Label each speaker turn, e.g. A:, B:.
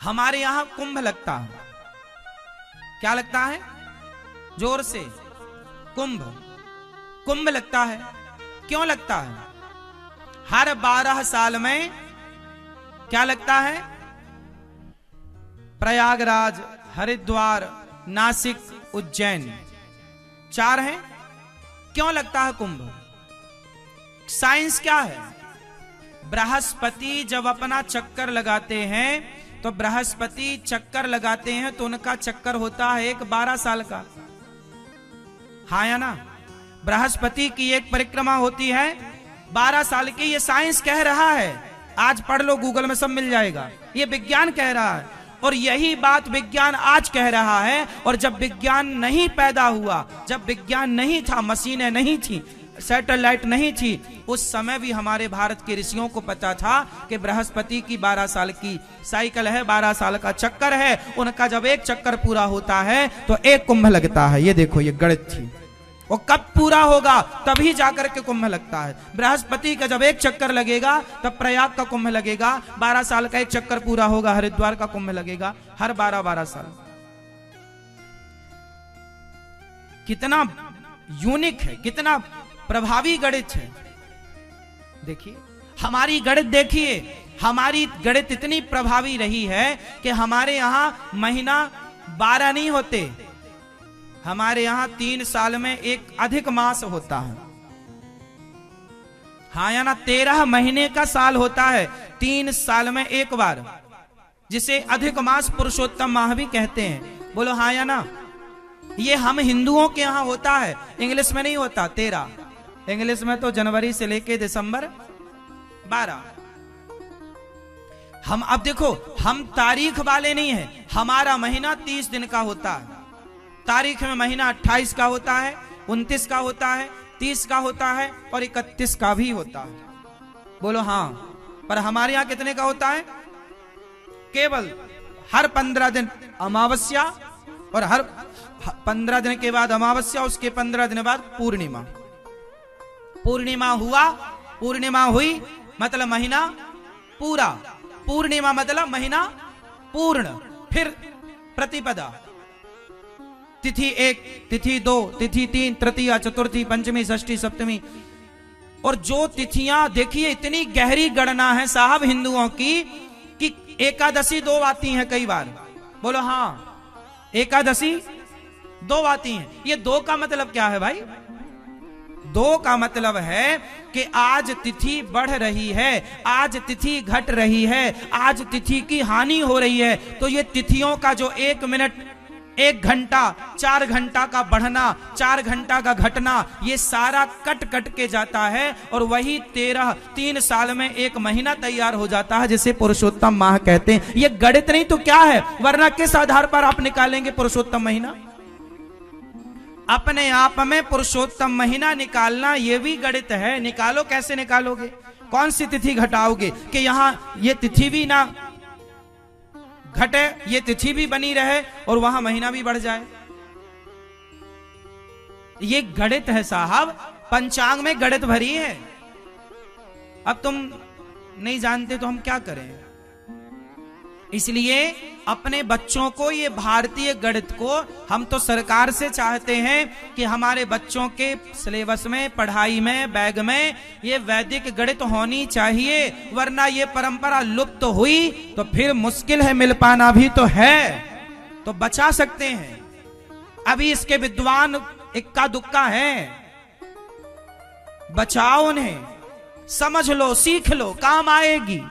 A: हमारे यहां कुंभ लगता है। क्या लगता है? जोर से, कुंभ। कुंभ लगता है। क्यों लगता है? हर 12 साल में क्या लगता है? प्रयागराज, हरिद्वार, नासिक, उज्जैन, 4 हैं। क्यों लगता है कुंभ? साइंस क्या है? बृहस्पति जब अपना चक्कर लगाते हैं तो बृहस्पति चक्कर लगाते हैं तो उनका चक्कर होता है एक 12 साल का। हाँ या ना? बृहस्पति की एक परिक्रमा होती है 12 साल की। ये साइंस कह रहा है। आज पढ़ लो, गूगल में सब मिल जाएगा। ये विज्ञान कह रहा है और यही बात विज्ञान आज कह रहा है। और जब विज्ञान नहीं पैदा हुआ, जब विज्ञान नहीं था, मशीनें नहीं थी, सैटेलाइट नहीं थी, उस समय भी हमारे भारत के ऋषियों को पता था कि बृहस्पति की 12 साल की साइकिल है, 12 साल का चक्कर है। उनका जब एक चक्कर पूरा होता है तो एक कुंभ लगता है। ये देखो, ये गणित थी। वो कब पूरा होगा? तभी जाकर के कुंभ लगता है। बृहस्पति का जब एक चक्कर लगेगा तब प्रयाग का कुंभ लगेगा। 12 साल का एक चक्कर पूरा होगा, हरिद्वार का कुंभ लगेगा हर 12-12 साल। कितना यूनिक है, कितना प्रभावी गणित है। देखिए हमारी गणित, देखिए हमारी गणित इतनी प्रभावी रही है कि हमारे यहां महीना 12 नहीं होते, हमारे यहां 3 साल में एक अधिक मास होता है। हाँ या ना? 13 महीने का साल होता है, 3 साल में एक बार, जिसे अधिक मास पुरुषोत्तम माह भी कहते हैं। बोलो हाँ या ना? ये हम हिंदुओं के यहां होता है, इंग्लिश में नहीं होता। 13 इंग्लिश में तो जनवरी से लेके दिसंबर 12। हम अब देखो, हम तारीख वाले नहीं हैं। हमारा महीना 30 दिन का होता है। तारीख में महीना 28 का होता है, 29 का होता है, 30 का होता है और 31 का भी होता है। बोलो हाँ। पर हमारे यहां कितने का होता है? केवल हर 15 दिन अमावस्या, और हर 15 दिन के बाद अमावस्या, उसके 15 दिन बाद पूर्णिमा। पूर्णिमा हुआ, पूर्णिमा हुई मतलब महीना पूरा, पूर्णिमा मतलब महीना पूर्ण। फिर प्रतिपदा, तिथि 1, तिथि 2, तिथि 3, तृतीया, चतुर्थी, पंचमी, षष्ठी, सप्तमी। और जो तिथियां, देखिए इतनी गहरी गणना है साहब हिंदुओं की कि एकादशी 2 आती हैं कई बार। बोलो हाँ, एकादशी 2 आती हैं। ये 2 का मतलब क्या है भाई? 2 का मतलब है कि आज तिथि बढ़ रही है, आज तिथि घट रही है, आज तिथि की हानि हो रही है। तो ये तिथियों का जो 1 मिनट, 1 घंटा, 4 घंटा का बढ़ना, 4 घंटा का घटना, ये सारा कट कट के जाता है और वही 3 साल में एक महीना तैयार हो जाता है, जिसे पुरुषोत्तम माह कहते हैं। ये गणित नहीं तो क्या है? वरना किस आधार पर आप निकालेंगे पुरुषोत्तम महीना? अपने आप में पुरुषोत्तम महीना निकालना ये भी गणित है। निकालो, कैसे निकालोगे? कौन सी तिथि घटाओगे कि यहां ये तिथि भी ना घटे, ये तिथि भी बनी रहे और वहां महीना भी बढ़ जाए? ये गणित है साहब, पंचांग में गणित भरी है। अब तुम नहीं जानते तो हम क्या करें? इसलिए अपने बच्चों को, ये भारतीय गणित को, हम तो सरकार से चाहते हैं कि हमारे बच्चों के सिलेबस में, पढ़ाई में, बैग में ये वैदिक गणित होनी चाहिए। वरना ये परंपरा लुप्त हुई तो फिर मुश्किल है, मिल पाना भी तो है। तो बचा सकते हैं। अभी इसके विद्वान इक्का दुक्का हैं, बचाओ उन्हें, समझ लो, सीख लो, काम आएगी।